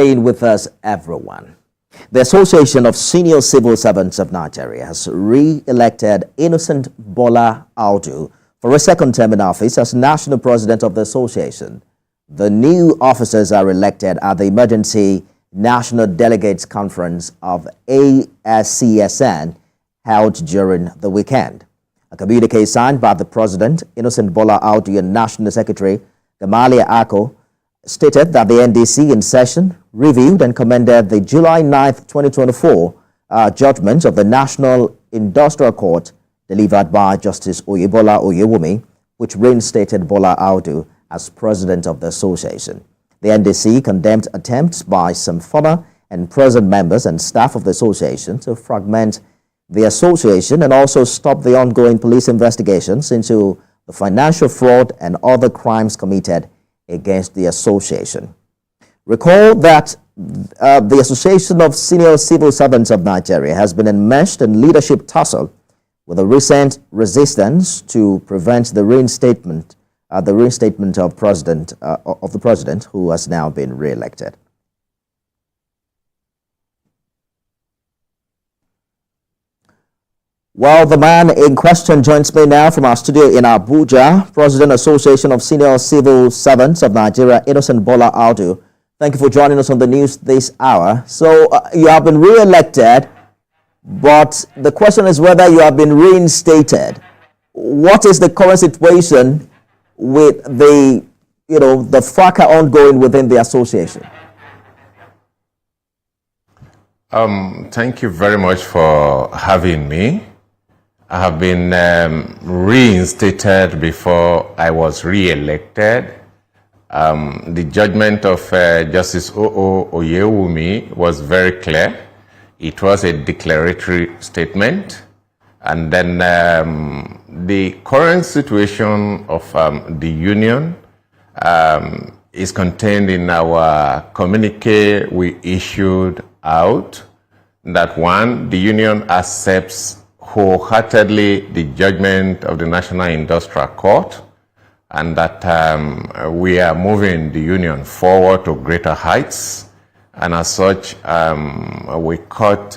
Staying with us, everyone. The Association of Senior Civil Servants of Nigeria has re-elected Innocent Bola-Audu for a second term in office as national president of the association. The new officers are elected at the emergency National Delegates Conference of ASCSN held during the weekend. A communique signed by the president, Innocent Bola-Audu, and National Secretary Gamaliel Ako stated that the NDC in session reviewed and commended the July 9, 2024 judgment of the National Industrial Court delivered by Justice Oyebola Oyewumi, which reinstated Bola-Audu as president of the association. The NDC condemned attempts by some former and present members and staff of the association to fragment the association and also stop the ongoing police investigations into the financial fraud and other crimes committed against the association. Recall that the Association of Senior Civil Servants of Nigeria has been enmeshed in leadership tussle with a recent resistance to prevent the reinstatement of the president who has now been re-elected. Well, the man in question joins me now from our studio in Abuja, President Association of Senior Civil Servants of Nigeria, Innocent Bola-Audu. Thank you for joining us on the news this hour. So you have been re-elected, but the question is whether you have been reinstated. What is the current situation with the fracas ongoing within the association? Thank you very much for having me. I have been reinstated before I was re-elected. The judgment of Justice Oyewumi was very clear. It was a declaratory statement. And then the current situation of the union is contained in our communique we issued out, that one, the union accepts wholeheartedly the judgment of the National Industrial Court, and that we are moving the union forward to greater heights. And as such, we cut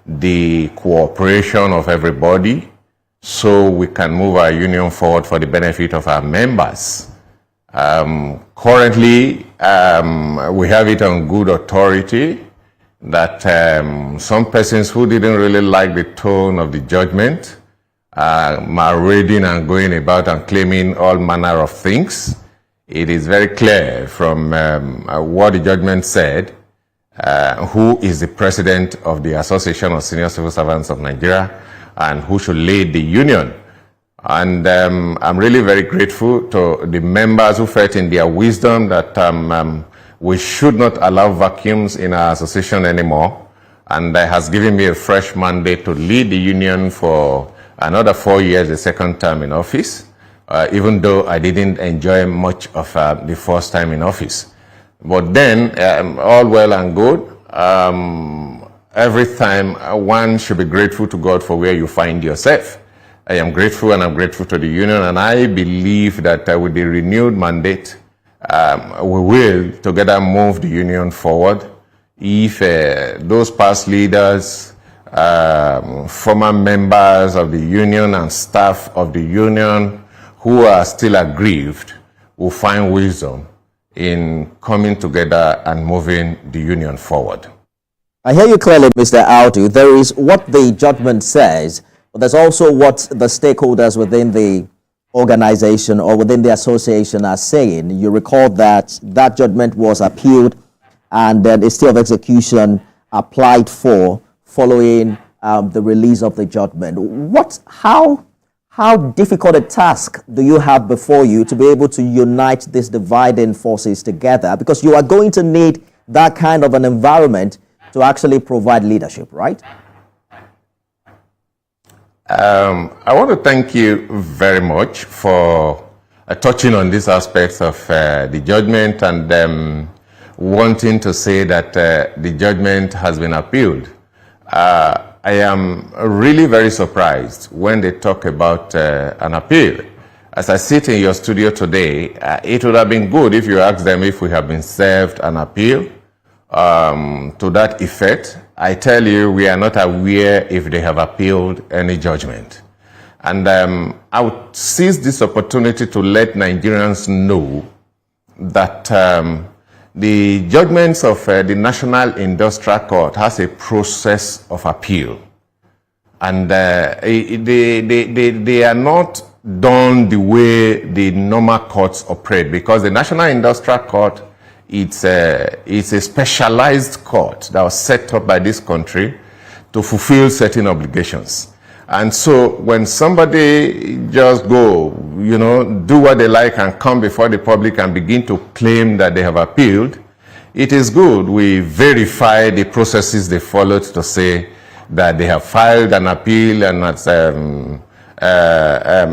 the cooperation of everybody so we can move our union forward for the benefit of our members. Currently, we have it on good authority that some persons who didn't really like the tone of the judgment are reading and going about and claiming all manner of things. It is very clear from what the judgment said who is the president of the Association of Senior Civil Servants of Nigeria and who should lead the union. And I'm really very grateful to the members who felt in their wisdom that we should not allow vacuums in our association anymore, and that has given me a fresh mandate to lead the union for another 4 years, the second term in office, even though I didn't enjoy much of the first time in office. But then, all well and good. Every time one should be grateful to God for where you find yourself. I am grateful, and I'm grateful to the union, and I believe that with the renewed mandate, we will together move the union forward. If those past leaders, former members of the union and staff of the union who are still aggrieved will find wisdom in coming together and moving the union forward. I hear you clearly, Mr. Audu. There is what the judgment says, but there's also what the stakeholders within the organization or within the association are saying. You recall that that judgment was appealed and then a stay of execution applied for following the release of the judgment. How difficult a task do you have before you to be able to unite these dividing forces together? Because you are going to need that kind of an environment to actually provide leadership, right? I want to thank you very much for touching on these aspects of the judgment and wanting to say that the judgment has been appealed. I am really very surprised when they talk about an appeal. As I sit in your studio today, it would have been good if you asked them if we have been served an appeal to that effect. I tell you, we are not aware if they have appealed any judgment. And I would seize this opportunity to let Nigerians know that the judgments of the National Industrial Court has a process of appeal. And they are not done the way the normal courts operate, because the National Industrial Court, it's a specialized court that was set up by this country to fulfill certain obligations. And so when somebody just go, do what they like and come before the public and begin to claim that they have appealed, it is good we verify the processes they followed to say that they have filed an appeal and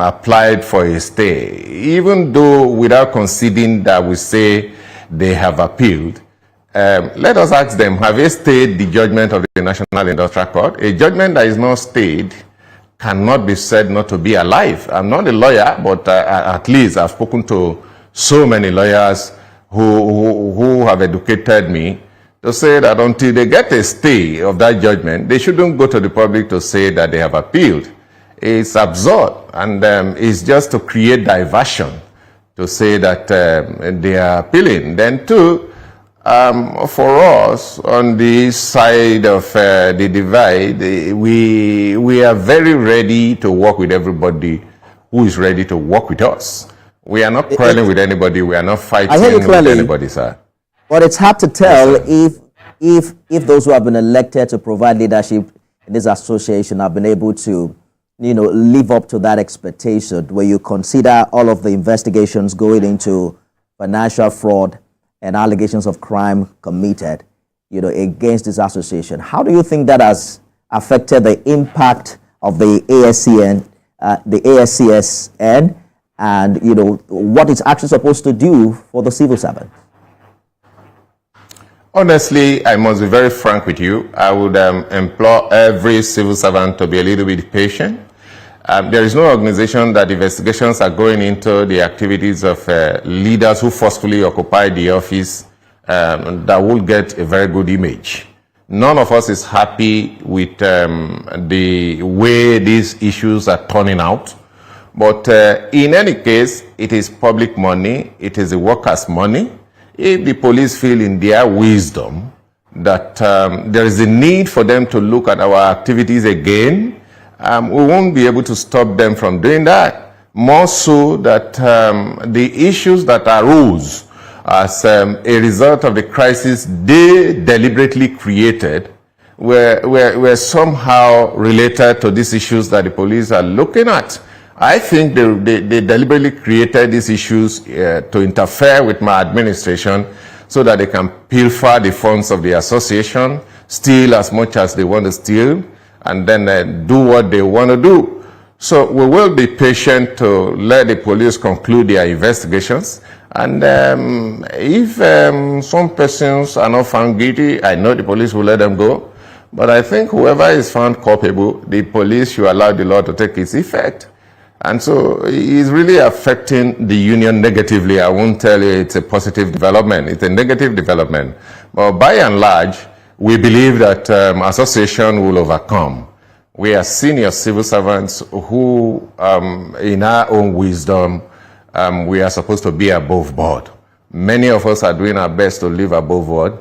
applied for a stay. Even though without conceding that we say they have appealed, let us ask them, have they stayed the judgment of the National Industrial Court? A judgment that is not stayed cannot be said not to be alive. I'm not a lawyer, but at least I've spoken to so many lawyers who have educated me to say that until they get a stay of that judgment, they shouldn't go to the public to say that they have appealed. It's absurd, and it's just to create diversion to say that they are appealing. Then too, for us on this side of the divide, we are very ready to work with everybody who is ready to work with us. We are not quarreling with anybody. We are not fighting with anybody, sir. But it's hard to tell if those who have been elected to provide leadership in this association have been able to, live up to that expectation, where you consider all of the investigations going into financial fraud and allegations of crime committed, against this association. How do you think that has affected the impact of the ASCSN, and what it's actually supposed to do for the civil servant? Honestly, I must be very frank with you. I would implore every civil servant to be a little bit patient. There is no organization that investigations are going into the activities of leaders who forcefully occupy the office that will get a very good image. None of us is happy with the way these issues are turning out. But in any case, it is public money. It is the workers' money. If the police feel in their wisdom that there is a need for them to look at our activities again, we won't be able to stop them from doing that. More so that the issues that arose as a result of the crisis they deliberately created were somehow related to these issues that the police are looking at. I think they deliberately created these issues to interfere with my administration so that they can pilfer the funds of the association, steal as much as they want to steal, and then do what they want to do. So we will be patient to let the police conclude their investigations. And if some persons are not found guilty, I know the police will let them go. But I think whoever is found culpable, the police should allow the law to take its effect. And so it's really affecting the union negatively. I won't tell you it's a positive development. It's a negative development. But by and large, we believe that association will overcome. We are senior civil servants who, in our own wisdom, we are supposed to be above board. Many of us are doing our best to live above board.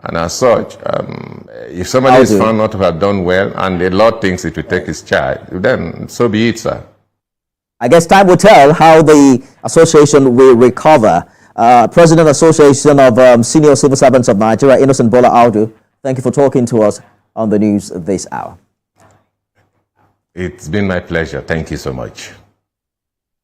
And as such, if somebody is found not to have done well and the law thinks it will take its charge, then so be it, sir. I guess time will tell how the association will recover. President Association of Senior Civil Servants of Nigeria, Innocent Bola-Audu, thank you for talking to us on the news this hour. It's been my pleasure. Thank you so much.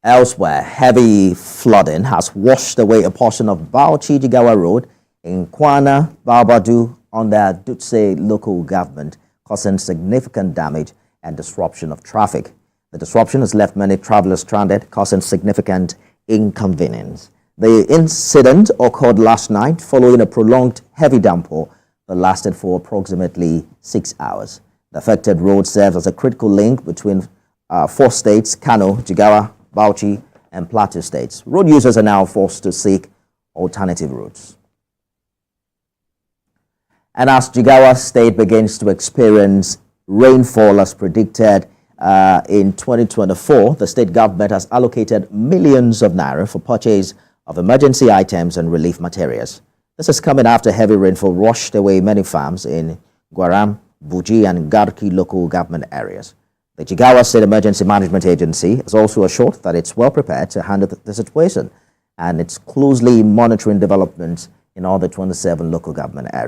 Elsewhere, heavy flooding has washed away a portion of Bauchi-Jigawa Road in Kwana, Bola-Audu, under Dutse local government, causing significant damage and disruption of traffic. The disruption has left many travelers stranded, causing significant inconvenience. The incident occurred last night following a prolonged heavy downpour that lasted for approximately 6 hours. The affected road serves as a critical link between 4 states, Kano, Jigawa, Bauchi, and Plateau states. Road users are now forced to seek alternative routes. And as Jigawa State begins to experience rainfall as predicted in 2024, the state government has allocated millions of naira for purchase of emergency items and relief materials. This is coming after heavy rainfall washed away many farms in Gwaram, Buji, and Garki local government areas. The Jigawa State Emergency Management Agency has also assured that it's well prepared to handle the situation, and it's closely monitoring developments in all the 27 local government areas.